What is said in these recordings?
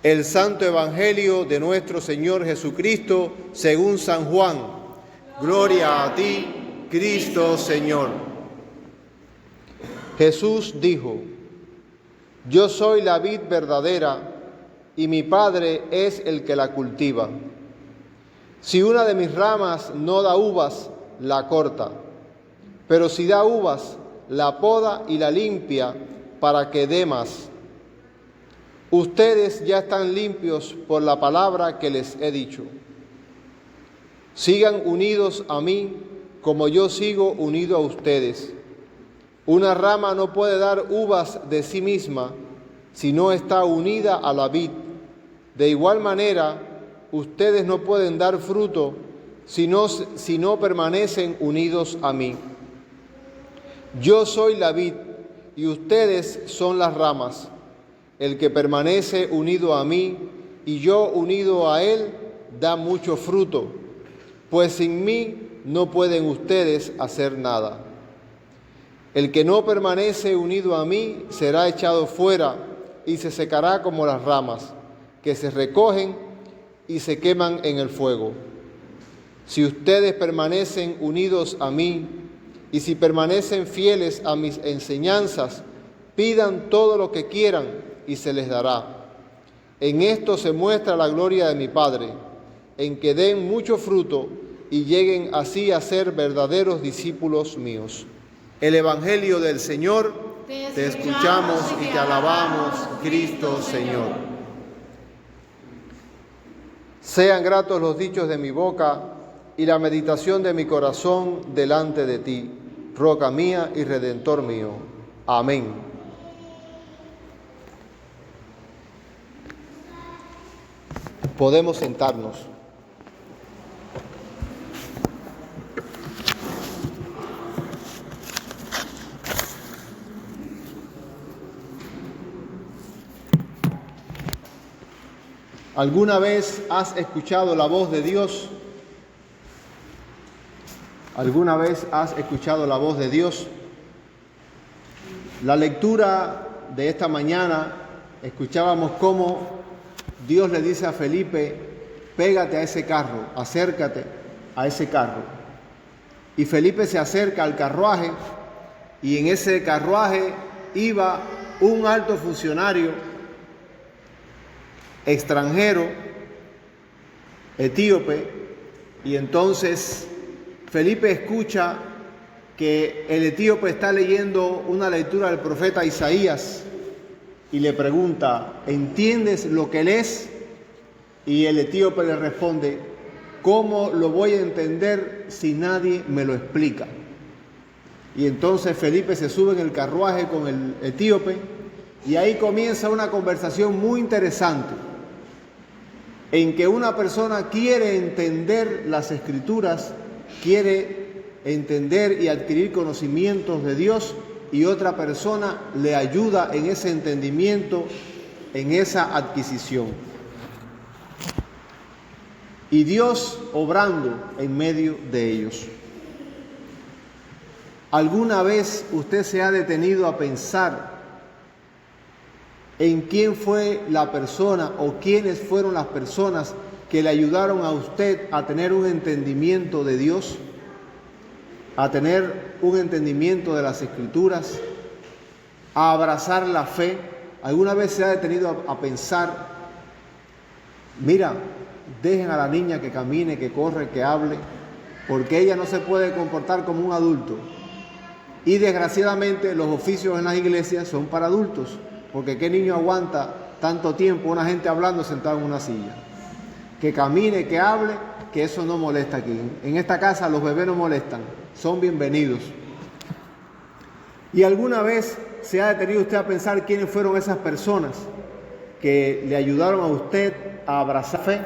El Santo Evangelio de nuestro Señor Jesucristo según San Juan. Gloria a ti, Cristo Señor. Jesús dijo: Yo soy la vid verdadera y mi Padre es el que la cultiva. Si una de mis ramas no da uvas, la corta, pero si da uvas, la poda y la limpia para que dé más. Ustedes ya están limpios por la palabra que les he dicho. Sigan unidos a mí como yo sigo unido a ustedes. Una rama no puede dar uvas de sí misma si no está unida a la vid. De igual manera, ustedes no pueden dar fruto si no permanecen unidos a mí. Yo soy la vid y ustedes son las ramas. El que permanece unido a mí y yo unido a él da mucho fruto, pues sin mí no pueden ustedes hacer nada. El que no permanece unido a mí será echado fuera y se secará como las ramas, que se recogen y se queman en el fuego. Si ustedes permanecen unidos a mí y si permanecen fieles a mis enseñanzas, pidan todo lo que quieran y se les dará. En esto se muestra la gloria de mi Padre, en que den mucho fruto y lleguen así a ser verdaderos discípulos míos. El Evangelio del Señor, te escuchamos y te alabamos, Cristo Señor. Sean gratos los dichos de mi boca y la meditación de mi corazón delante de ti, roca mía y redentor mío. Amén. Podemos sentarnos. ¿Alguna vez has escuchado la voz de Dios? ¿Alguna vez has escuchado la voz de Dios? La lectura de esta mañana escuchábamos cómo Dios le dice a Felipe: pégate a ese carro, acércate a ese carro. Y Felipe se acerca al carruaje y en ese carruaje iba un alto funcionario extranjero, etíope, y entonces Felipe escucha que el etíope está leyendo una lectura del profeta Isaías y le pregunta: ¿entiendes lo que lees? Y el etíope le responde: ¿cómo lo voy a entender si nadie me lo explica? Y entonces Felipe se sube en el carruaje con el etíope y ahí comienza una conversación muy interesante en que una persona quiere entender las Escrituras, quiere entender y adquirir conocimientos de Dios, y otra persona le ayuda en ese entendimiento, en esa adquisición. Y Dios obrando en medio de ellos. ¿Alguna vez usted se ha detenido a pensar en quién fue la persona o quiénes fueron las personas que le ayudaron a usted a tener un entendimiento de Dios, a tener un entendimiento de las Escrituras, a abrazar la fe? ¿Alguna vez se ha detenido a pensar: mira, dejen a la niña que camine, que corre, que hable, porque ella no se puede comportar como un adulto? Y desgraciadamente los oficios en las iglesias son para adultos, porque ¿qué niño aguanta tanto tiempo una gente hablando sentado en una silla? Que camine, que hable, que eso no molesta aquí. En esta casa los bebés no molestan, son bienvenidos. ¿Y alguna vez se ha detenido usted a pensar quiénes fueron esas personas que le ayudaron a usted a abrazar fe?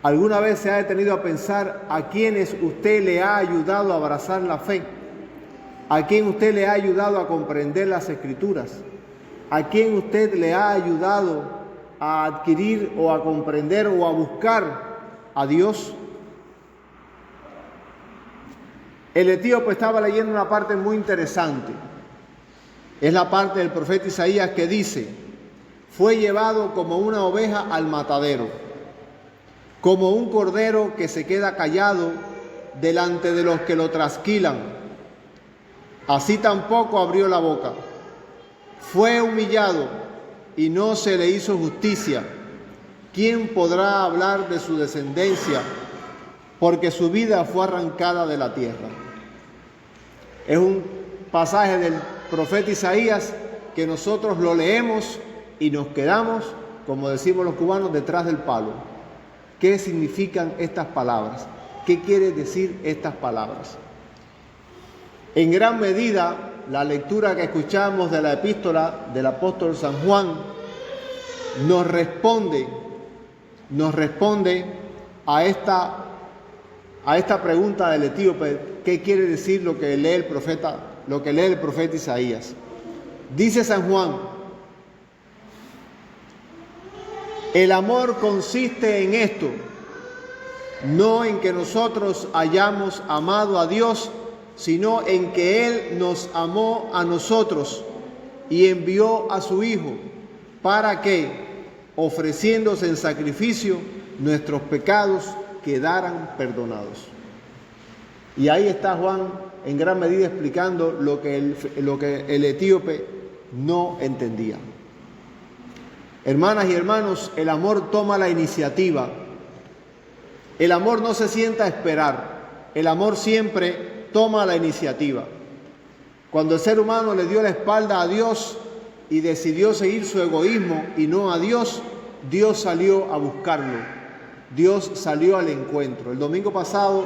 ¿Alguna vez se ha detenido a pensar a quiénes usted le ha ayudado a abrazar la fe? ¿A quién usted le ha ayudado a comprender las Escrituras? ¿A quién usted le ha ayudado a adquirir o a comprender o a buscar a Dios? El etíope estaba leyendo una parte muy interesante Es la parte del profeta Isaías que dice: fue llevado como una oveja al matadero, como un cordero que se queda callado delante de los que lo trasquilan. Así tampoco abrió la boca. Fue humillado y no se le hizo justicia. ¿Quién podrá hablar de su descendencia? Porque su vida fue arrancada de la tierra. Es un pasaje del profeta Isaías que nosotros lo leemos y nos quedamos, como decimos los cubanos, detrás del palo. ¿Qué significan estas palabras? ¿Qué quiere decir estas palabras? En gran medida, la lectura que escuchamos de la epístola del apóstol San Juan nos responde a esta pregunta del etíope: ¿qué quiere decir lo que lee el profeta Isaías? Dice San Juan: el amor consiste en esto, no en que nosotros hayamos amado a Dios, sino en que Él nos amó a nosotros y envió a su Hijo para que, ofreciéndose en sacrificio, nuestros pecados quedaran perdonados. Y ahí está Juan en gran medida explicando lo que el etíope no entendía. Hermanas y hermanos, el amor toma la iniciativa. El amor no se sienta a esperar. El amor siempre toma la iniciativa. Cuando el ser humano le dio la espalda a Dios y decidió seguir su egoísmo y no a Dios, Dios salió a buscarlo. Dios salió al encuentro. El domingo pasado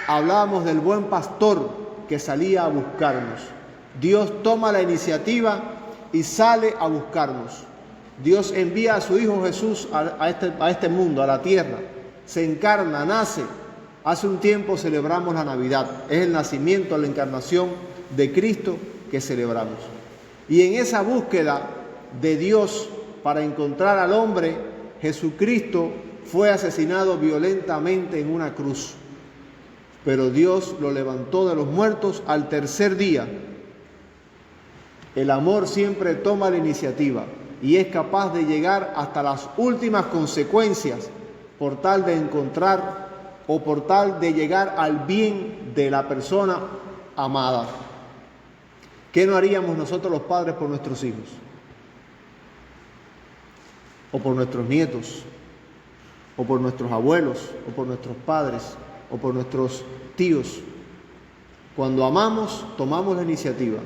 hablábamos del buen pastor que salía a buscarnos. Dios toma la iniciativa y sale a buscarnos. Dios envía a su Hijo Jesús a este mundo, a la tierra. Se encarna, nace. Hace un tiempo celebramos la Navidad. Es el nacimiento, la encarnación de Cristo que celebramos. Y en esa búsqueda de Dios para encontrar al hombre, Jesucristo fue asesinado violentamente en una cruz. Pero Dios lo levantó de los muertos al tercer día. El amor siempre toma la iniciativa y es capaz de llegar hasta las últimas consecuencias por tal de encontrar o por tal de llegar al bien de la persona amada. ¿Qué no haríamos nosotros los padres por nuestros hijos? O por nuestros nietos, o por nuestros abuelos, o por nuestros padres, o por nuestros tíos. Cuando amamos, tomamos la iniciativa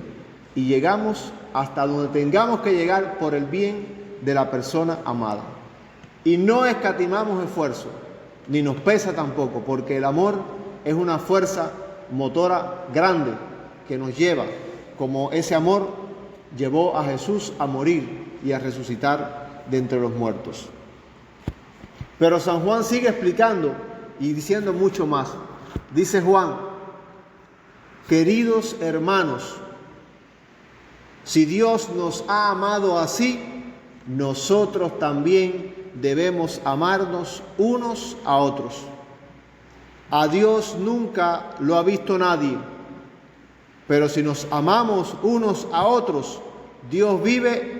y llegamos hasta donde tengamos que llegar por el bien de la persona amada. Y no escatimamos esfuerzo, ni nos pesa tampoco, porque el amor es una fuerza motora grande que nos lleva, como ese amor llevó a Jesús a morir y a resucitar de entre los muertos. Pero San Juan sigue explicando y diciendo mucho más. Dice Juan: queridos hermanos, si Dios nos ha amado así, nosotros también debemos amarnos unos a otros. A Dios nunca lo ha visto nadie, pero si nos amamos unos a otros, Dios vive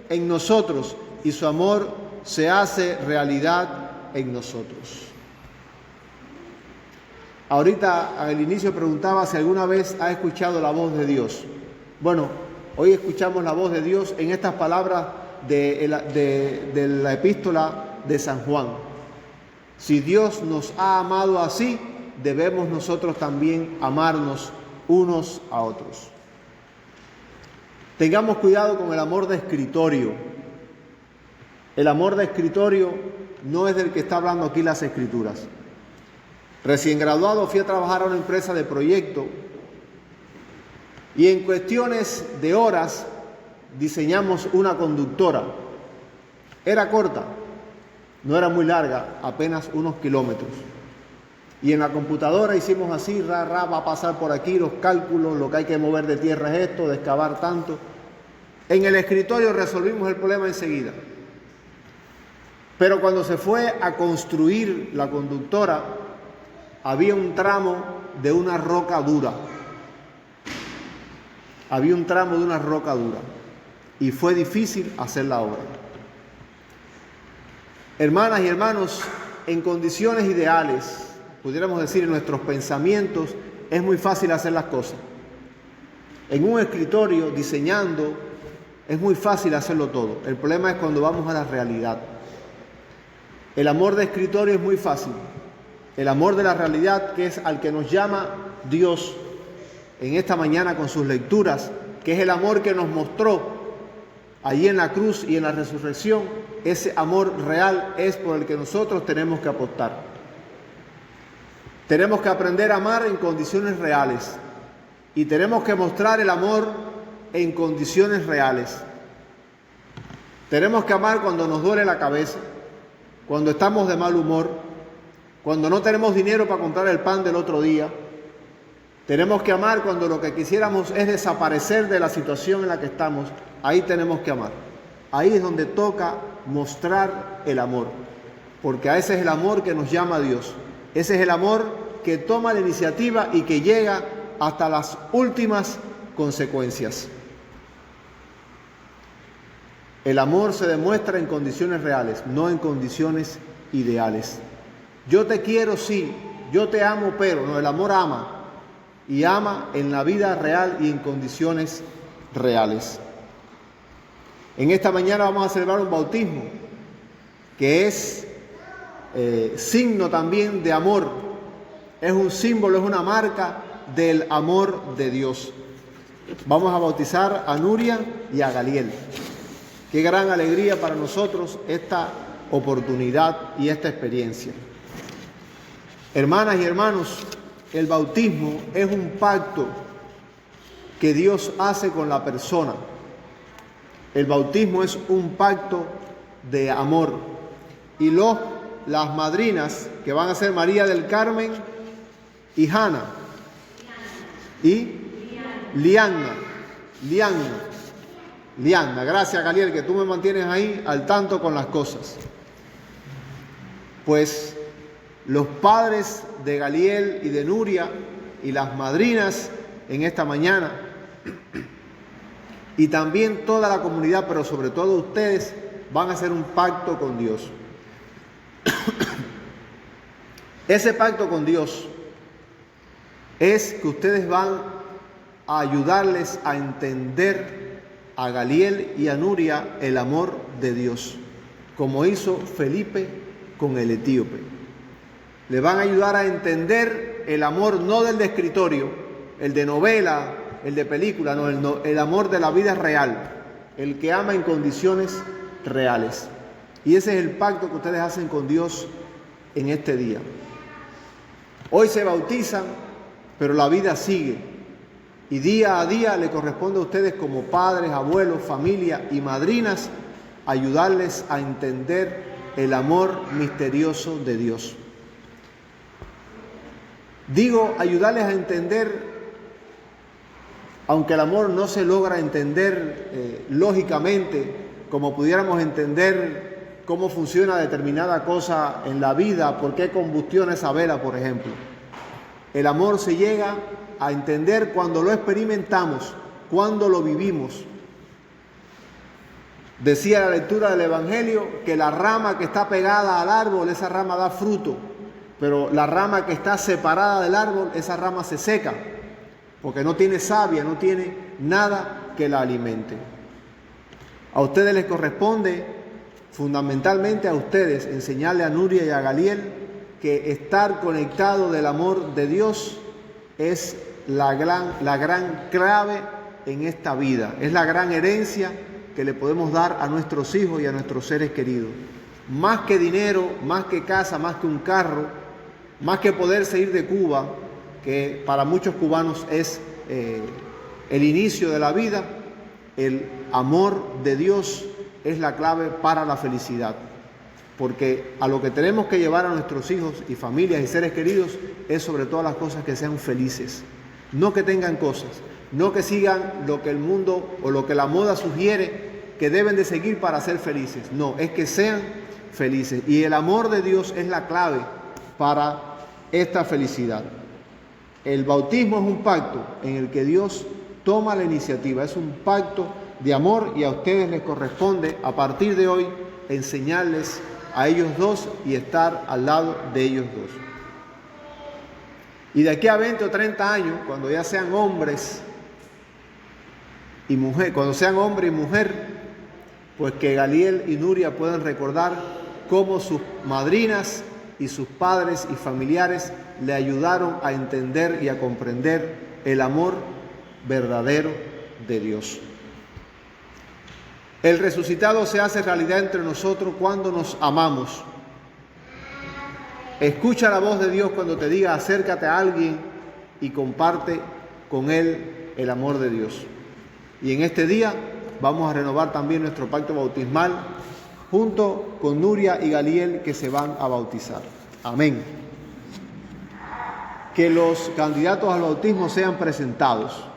en nosotros y su amor se hace realidad en nosotros. Ahorita al inicio preguntaba si alguna vez ha escuchado la voz de Dios. Bueno, hoy escuchamos la voz de Dios en estas palabras de la epístola de San Juan. Si Dios nos ha amado así, debemos nosotros también amarnos unos a otros. Tengamos cuidado con el amor de escritorio. El amor de escritorio no es del que está hablando aquí las Escrituras. Recién graduado fui a trabajar a una empresa de proyecto y en cuestiones de horas diseñamos una conductora. Era corta, no era muy larga, apenas unos kilómetros. Y en la computadora hicimos así, va a pasar por aquí los cálculos, lo que hay que mover de tierra es esto, de excavar tanto. En el escritorio resolvimos el problema enseguida. Pero cuando se fue a construir la conductora, había un tramo de una roca dura. había un tramo de una roca dura y fue difícil hacer la obra. Hermanas y hermanos, en condiciones ideales, pudiéramos decir en nuestros pensamientos, es muy fácil hacer las cosas. En un escritorio, diseñando, es muy fácil hacerlo todo. El problema es cuando vamos a la realidad. El amor de escritorio es muy fácil. El amor de la realidad, que es al que nos llama Dios en esta mañana con sus lecturas, que es el amor que nos mostró allí en la cruz y en la resurrección, ese amor real es por el que nosotros tenemos que apostar. Tenemos que aprender a amar en condiciones reales y tenemos que mostrar el amor en condiciones reales. Tenemos que amar cuando nos duele la cabeza, cuando estamos de mal humor, cuando no tenemos dinero para comprar el pan del otro día. Tenemos que amar cuando lo que quisiéramos es desaparecer de la situación en la que estamos. Ahí tenemos que amar. Ahí es donde toca mostrar el amor, porque a ese es el amor que nos llama Dios. Ese es el amor que toma la iniciativa y que llega hasta las últimas consecuencias. El amor se demuestra en condiciones reales, no en condiciones ideales. Yo te quiero, sí, yo te amo, pero no, el amor ama. Y ama en la vida real y en condiciones reales. En esta mañana vamos a celebrar un bautismo que es signo también de amor. Es un símbolo, es una marca del amor de Dios. Vamos a bautizar a Nuria y a Galiel. Qué gran alegría para nosotros esta oportunidad y esta experiencia. Hermanas y hermanos, el bautismo es un pacto que Dios hace con la persona. El bautismo es un pacto de amor. Y las madrinas, que van a ser María del Carmen y Hanna, y Lianna. Gracias, Galiel, que tú me mantienes ahí al tanto con las cosas. Pues los padres de Galiel y de Nuria y las madrinas en esta mañana, y también toda la comunidad, pero sobre todo ustedes, van a hacer un pacto con Dios. Ese pacto con Dios es que ustedes van a ayudarles a entender a Galiel y a Nuria el amor de Dios, como hizo Felipe con el etíope. Le van a ayudar a entender el amor no del de escritorio, el de novela, el de película, no, el amor de la vida real, el que ama en condiciones reales. Y ese es el pacto que ustedes hacen con Dios en este día. Hoy se bautizan, pero la vida sigue. Y día a día le corresponde a ustedes como padres, abuelos, familia y madrinas ayudarles a entender el amor misterioso de Dios. Digo, ayudarles a entender, aunque el amor no se logra entender lógicamente, como pudiéramos entender cómo funciona determinada cosa en la vida, por qué combustiona esa vela, por ejemplo. El amor se llega a entender cuando lo experimentamos, cuando lo vivimos. Decía la lectura del Evangelio que la rama que está pegada al árbol, esa rama da fruto, pero la rama que está separada del árbol, esa rama se seca, porque no tiene savia, no tiene nada que la alimente. A ustedes les corresponde, fundamentalmente a ustedes, enseñarle a Nuria y a Galiel que estar conectado del amor de Dios es la gran clave en esta vida, es la gran herencia que le podemos dar a nuestros hijos y a nuestros seres queridos. Más que dinero, más que casa, más que un carro, más que poderse ir de Cuba, que para muchos cubanos es el inicio de la vida, el amor de Dios es la clave para la felicidad. Porque a lo que tenemos que llevar a nuestros hijos y familias y seres queridos es sobre todas las cosas que sean felices. No que tengan cosas, no que sigan lo que el mundo o lo que la moda sugiere que deben de seguir para ser felices. No, es que sean felices. Y el amor de Dios es la clave para esta felicidad. El bautismo es un pacto en el que Dios toma la iniciativa. Es un pacto de amor y a ustedes les corresponde a partir de hoy enseñarles a ellos dos y estar al lado de ellos dos. Y de aquí a 20 o 30 años, cuando ya sean hombres y mujer, cuando sean hombre y mujer, pues que Galiel y Nuria puedan recordar cómo sus madrinas y sus padres y familiares le ayudaron a entender y a comprender el amor verdadero de Dios. El resucitado se hace realidad entre nosotros cuando nos amamos. Escucha la voz de Dios cuando te diga acércate a alguien y comparte con él el amor de Dios. Y en este día vamos a renovar también nuestro pacto bautismal junto con Nuria y Galiel que se van a bautizar. Amén. Que los candidatos al bautismo sean presentados.